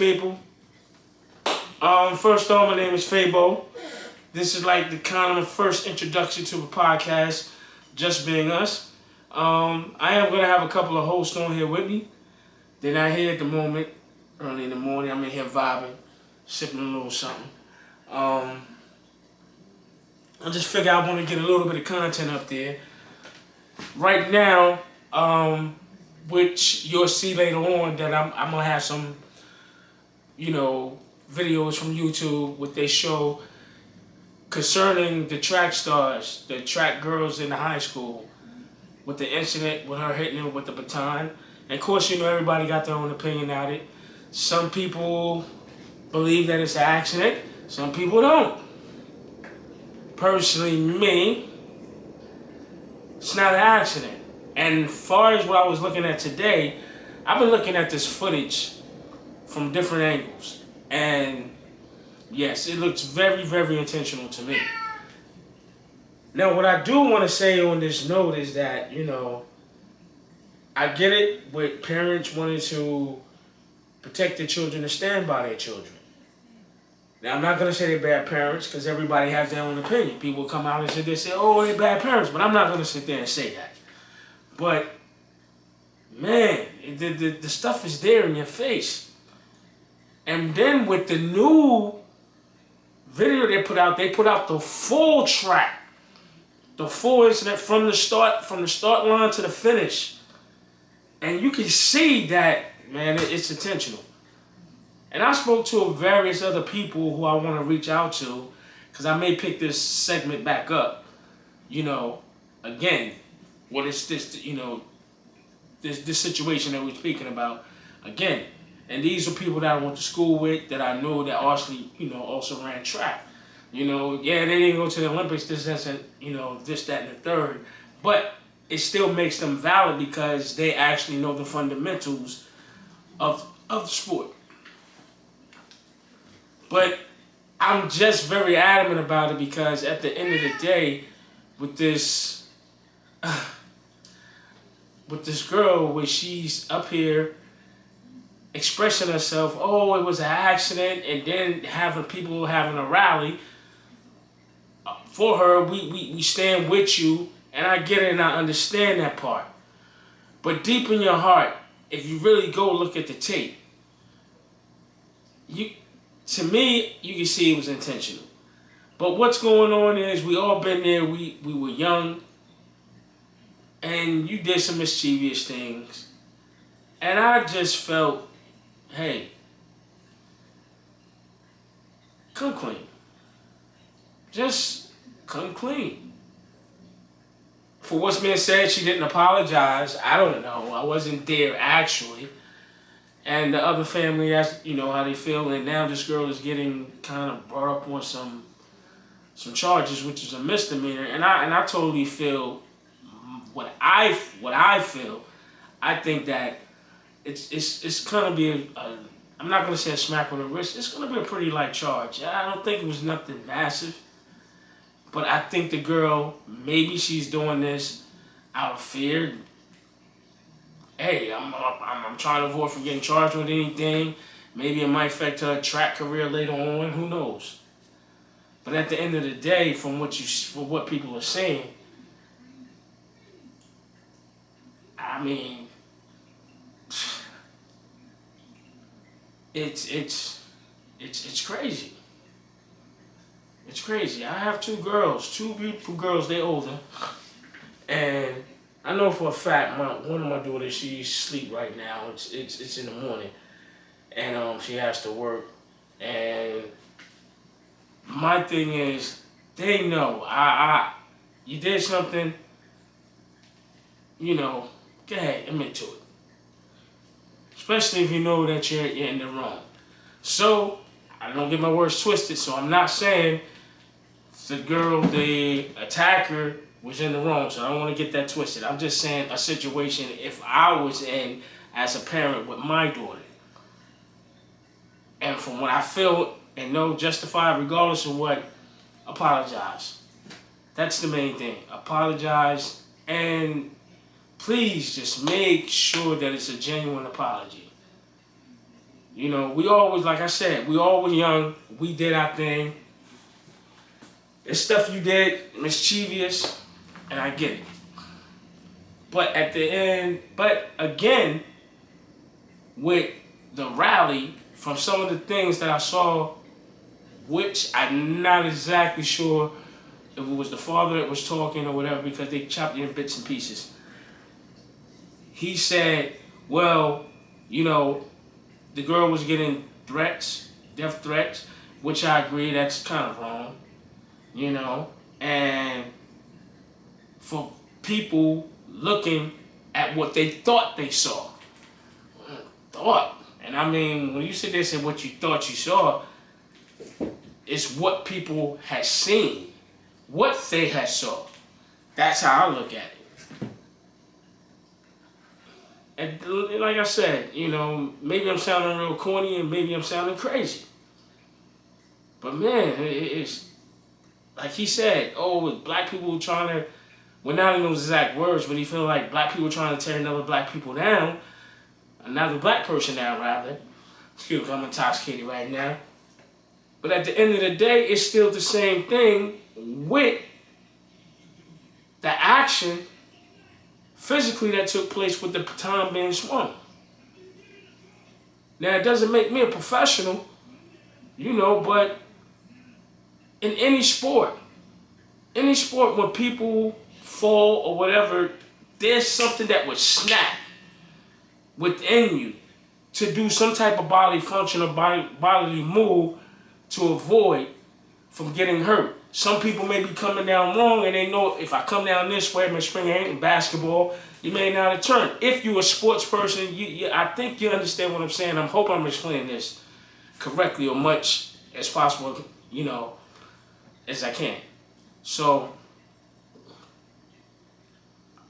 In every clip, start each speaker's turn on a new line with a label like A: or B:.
A: people. First off, my name is Fabo. This is like the kind of first introduction to a podcast, Just Being Us. I am going to have a couple of hosts on here with me. They're not here at the moment. Early in the morning, I'm in here vibing, sipping a little something. I just figured I want to get a little bit of content up there. Right now, which you'll see later on that I'm going to have some, videos from YouTube with they show concerning the track stars, the track girls in the high school, with the incident with her hitting him with the baton. And of course, everybody got their own opinion on it. Some people believe that it's an accident. Some people don't. Personally, me, it's not an accident. And as far as what I was looking at today, I've been looking at this footage from different angles. And yes, it looks very, very intentional to me. Now, what I do want to say on this note is that, I get it with parents wanting to protect their children and stand by their children. Now, I'm not going to say they're bad parents because everybody has their own opinion. People come out and say, oh, they're bad parents. But I'm not going to sit there and say that. But, man, the stuff is there in your face. And then with the new video they put out the full track. The full incident from the start line to the finish. And you can see that, man, it's intentional. And I spoke to various other people who I want to reach out to, because I may pick this segment back up. Again, what is this, this situation that we're speaking about. Again, and these are people that I went to school with, that I know that also ran track. They didn't go to the Olympics, this, that, and the third. But it still makes them valid because they actually know the fundamentals of the sport. But I'm just very adamant about it because at the end of the day, with this girl where she's up here expressing herself, oh, it was an accident, and then people having a rally for her, we stand with you, and I get it and I understand that part. But deep in your heart, if you really go look at the tape, to me, you can see it was intentional. But what's going on is we all been there, we were young, and you did some mischievous things. And I just felt, hey, come clean. Just come clean. For what's being said, she didn't apologize. I don't know. I wasn't there actually. And the other family asked, how they feel. And now this girl is getting kind of brought up on some charges, which is a misdemeanor. And I totally feel what I feel. I think that it's gonna be I'm not gonna say a smack on the wrist. It's gonna be a pretty light charge. I don't think it was nothing massive. But I think the girl, maybe she's doing this out of fear. Hey, I'm trying to avoid from getting charged with anything. Maybe it might affect her track career later on. Who knows? But at the end of the day, from what people are saying, I mean, it's crazy. It's crazy. I have two beautiful girls, they're older. And I know for a fact, one of my daughters, she's asleep right now. It's in the morning. And she has to work. And my thing is, they know. You did something, go ahead, admit to it. Especially if you know that you're in the wrong. So, I don't get my words twisted, so I'm not saying the attacker was in the wrong, so I don't want to get that twisted. I'm just saying a situation if I was in as a parent with my daughter. And from what I feel and know justified, regardless of what, apologize. That's the main thing. Apologize, and please just make sure that it's a genuine apology. You know, we always, like I said, we all were young. We did our thing. It's stuff you did, mischievous, and I get it. But at the end, but again, with the rally, from some of the things that I saw, which I'm not exactly sure if it was the father that was talking or whatever, because they chopped it in bits and pieces. He said, well, you know, the girl was getting threats, death threats, which I agree, that's kind of wrong, you know, and for people looking at what they thought they saw. Thought. And I mean, when you sit there and say what you thought you saw, it's what people had seen, what they had saw. That's how I look at it. And like I said, you know, maybe I'm sounding real corny and maybe I'm sounding crazy. But man, it's like he said, oh, black people trying to, well, not in those exact words, but he feel like black people trying to tear another black people down, another black person down rather. Excuse me, I'm intoxicated right now. But at the end of the day, it's still the same thing with the action physically that took place with the baton being swung. Now, it doesn't make me a professional, you know, but in any sport when people fall or whatever, there's something that would snap within you to do some type of bodily function or bodily move to avoid from getting hurt. Some people may be coming down wrong and they know if I come down this way, I'm going to spring in basketball, you may not have turned. If you're a sports person, I think you understand what I'm saying. I hope I'm explaining this correctly or much as possible, you know, as I can. So,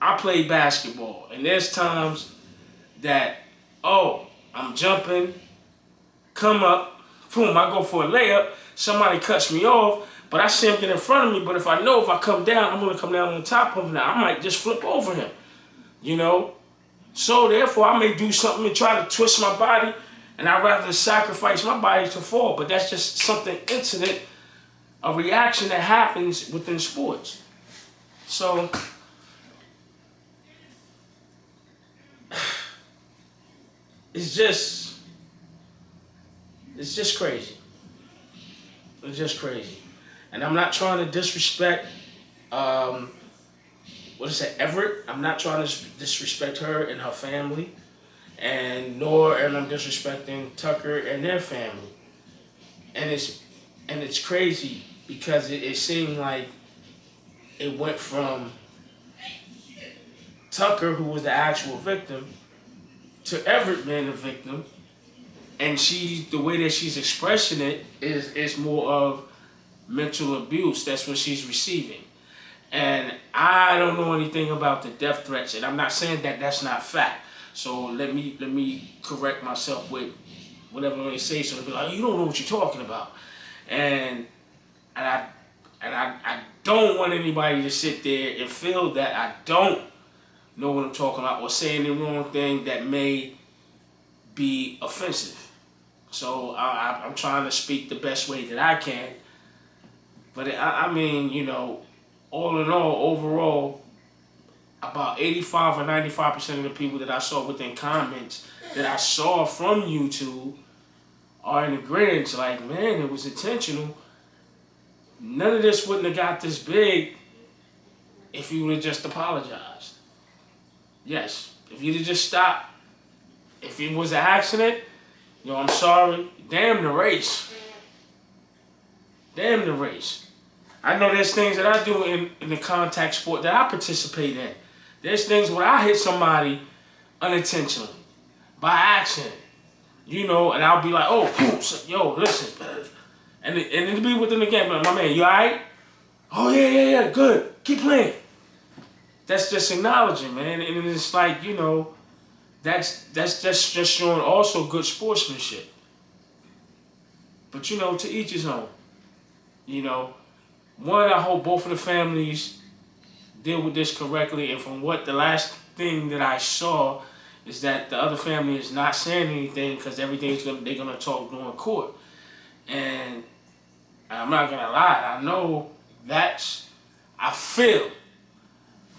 A: I play basketball and there's times that, oh, I'm jumping, come up, boom, I go for a layup, somebody cuts me off, but I see him get in front of me, but if I know if I come down, I'm going to come down on top of him now. I might just flip over him, you know? So therefore, I may do something and try to twist my body, and I'd rather sacrifice my body to fall, but that's just something incident, a reaction that happens within sports. So, it's just crazy. It's just crazy. And I'm not trying to disrespect, Everett. I'm not trying to disrespect her and her family, and nor am I disrespecting Tucker and their family. And it's crazy because it seemed like it went from Tucker, who was the actual victim, to Everett being the victim. And the way that she's expressing it is more of mental abuse. That's what she's receiving. And I don't know anything about the death threats, and I'm not saying that that's not fact. So let me correct myself with whatever they say, so they'll be like, you don't know what you're talking about. And I don't want anybody to sit there and feel that I don't know what I'm talking about or saying the wrong thing that may be offensive. So I'm trying to speak the best way that I can. But I mean, you know, all in all, overall, about 85 or 95% of the people that I saw within comments that I saw from YouTube are in agreement. Like, man, it was intentional. None of this wouldn't have got this big if you would have just apologized. Yes, if you'd have just stopped. If it was an accident, yo, I'm sorry. Damn the race. Damn the race. I know there's things that I do in the contact sport that I participate in. There's things where I hit somebody unintentionally, by accident. You know, and I'll be like, oh, yo, listen. And it'll be within the game. Like, my man, you alright? Oh, yeah, good. Keep playing. That's just acknowledging, man. And it's like, you know, that's just showing also good sportsmanship. But, you know, to each his own. You know, one, I hope both of the families deal with this correctly. And from what the last thing that I saw is that the other family is not saying anything because they're gonna talk during court. And I'm not gonna lie, I feel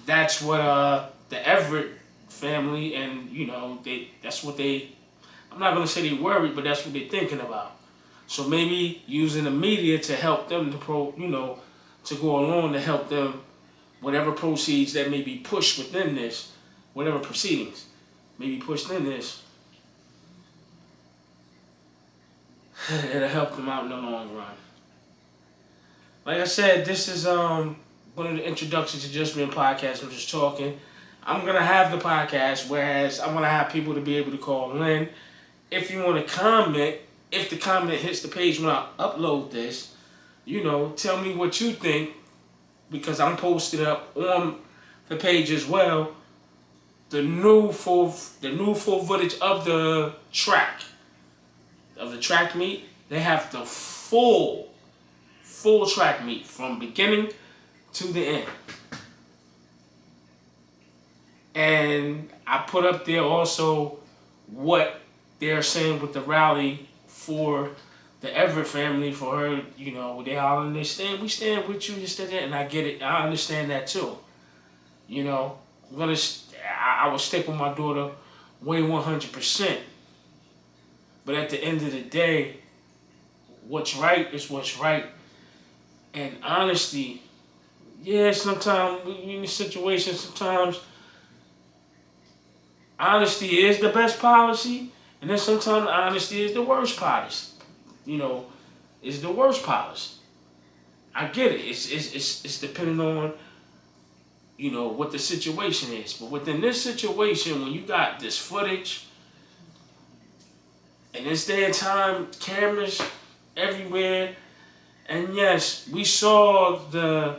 A: that's what the Everett family, and that's what they. I'm not gonna say they worried, but that's what they're thinking about. So maybe using the media to help them to go along to help them, whatever proceeds that may be pushed within this, whatever proceedings may be pushed in this, it'll help them out in the long run. Like I said, this is one of the introductions to Just Being Podcast. I'm just talking. I'm gonna have the podcast, whereas I'm gonna have people to be able to call in. If you want to comment, if the comment hits the page when I upload this, tell me what you think, because I'm posted up on the page as well. The new full footage of the track meet. They have the full track meet from beginning to the end. And I put up there also what they're saying with the rally for the Everett family, for her, they hollering, we stand with you, this, that, and I get it. I understand that too. I will stick with my daughter way 100%. But at the end of the day, what's right is what's right. And honesty, sometimes in situations, sometimes honesty is the best policy, and then sometimes honesty is the worst policy. Is the worst policy. I get it. It's depending on, what the situation is. But within this situation, when you got this footage, in this day and time, cameras everywhere, and yes, we saw the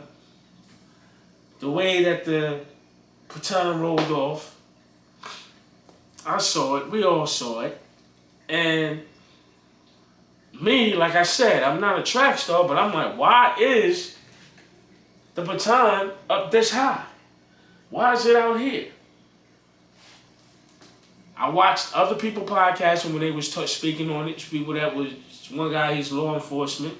A: way that the baton rolled off. I saw it. We all saw it. And me, like I said, I'm not a track star, but I'm like, why is the baton up this high? Why is it out here? I watched other people podcasting when they was speaking on it. People that was, one guy, he's law enforcement,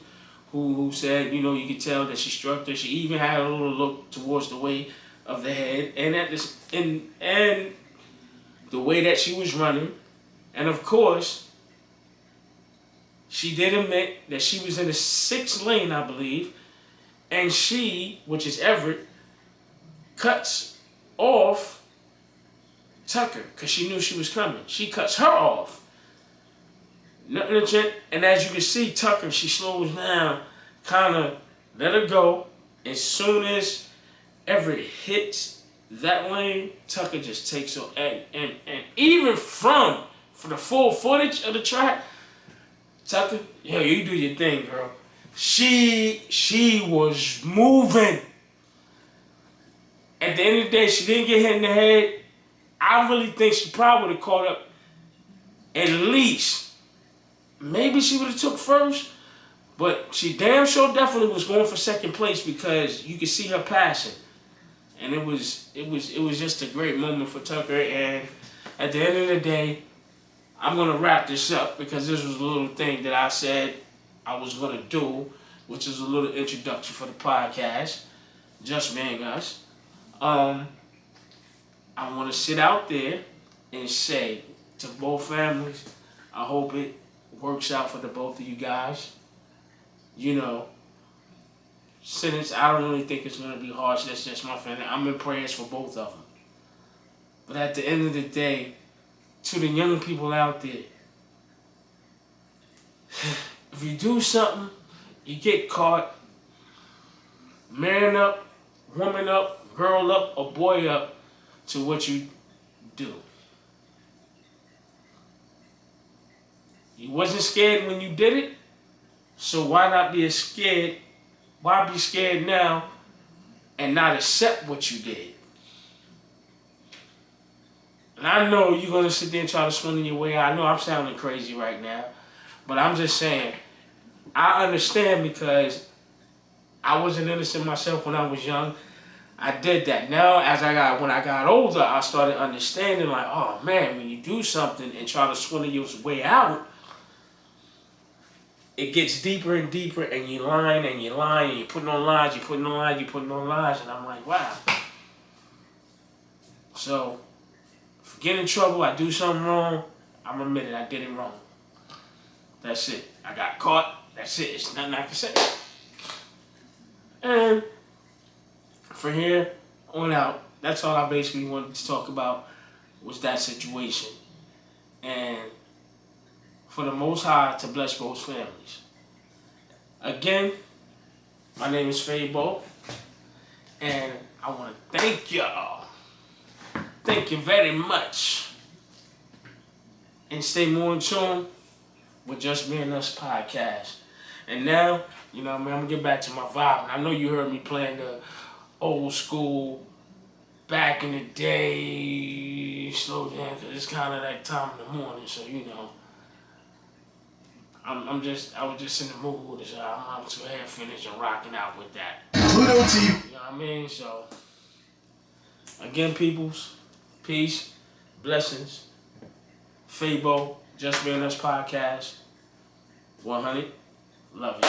A: who said, you could tell that she struck her. She even had a little look towards the way of the head, and and the way that she was running. And of course, she did admit that she was in the 6th lane, I believe, and she, which is Everett, cuts off Tucker because she knew she was coming. She cuts her off. And as you can see, Tucker, she slows down, kind of let her go. As soon as Everett hits that lane, Tucker just takes her. And even for the full footage of the track, Tucker, you do your thing, girl. She was moving. At the end of the day, she didn't get hit in the head. I really think she probably would have caught up at least. Maybe she would have took first, but she damn sure definitely was going for second place because you could see her passing. And it was just a great moment for Tucker. And at the end of the day, I'm going to wrap this up because this was a little thing that I said I was going to do, which is a little introduction for the podcast, Just Being Us. I want to sit out there and say to both families, I hope it works out for the both of you guys. Sentence, I don't really think it's going to be harsh. That's just my feeling. I'm in prayers for both of them. But at the end of the day, to the young people out there, if you do something, you get caught, man up, woman up, girl up, or boy up to what you do. You wasn't scared when you did it, so why not be scared? Why be scared now and not accept what you did? And I know you're going to sit there and try to swindle your way out. I know I'm sounding crazy right now, but I'm just saying, I understand because I wasn't innocent myself when I was young. I did that. Now, when I got older, I started understanding like, oh man, when you do something and try to swindle your way out, it gets deeper and deeper, and you lying and you lying, and you're putting on lies, you're putting on lies, you're putting on lies, and I'm like, wow. So, if I get in trouble, I do something wrong, I'm admitting I did it wrong. That's it. I got caught. That's it. It's nothing I can say. And from here on out, that's all I basically wanted to talk about was that situation. And for the Most High to bless both families. Again, my name is Fabo, and I want to thank y'all. Thank you very much. And stay more in tune with Just Me and Us podcast. And now, you know what I mean, I'm going to get back to my vibe. And I know you heard me playing the old school, back in the day, slow down, because it's kind of that time in the morning, so you know. I was just in the mood, so I'm to have finished and rocking out with that. Pluto TV. You know what I mean? So, again, peoples, peace, blessings, Fabo, Just Me and Us podcast, 100, love you.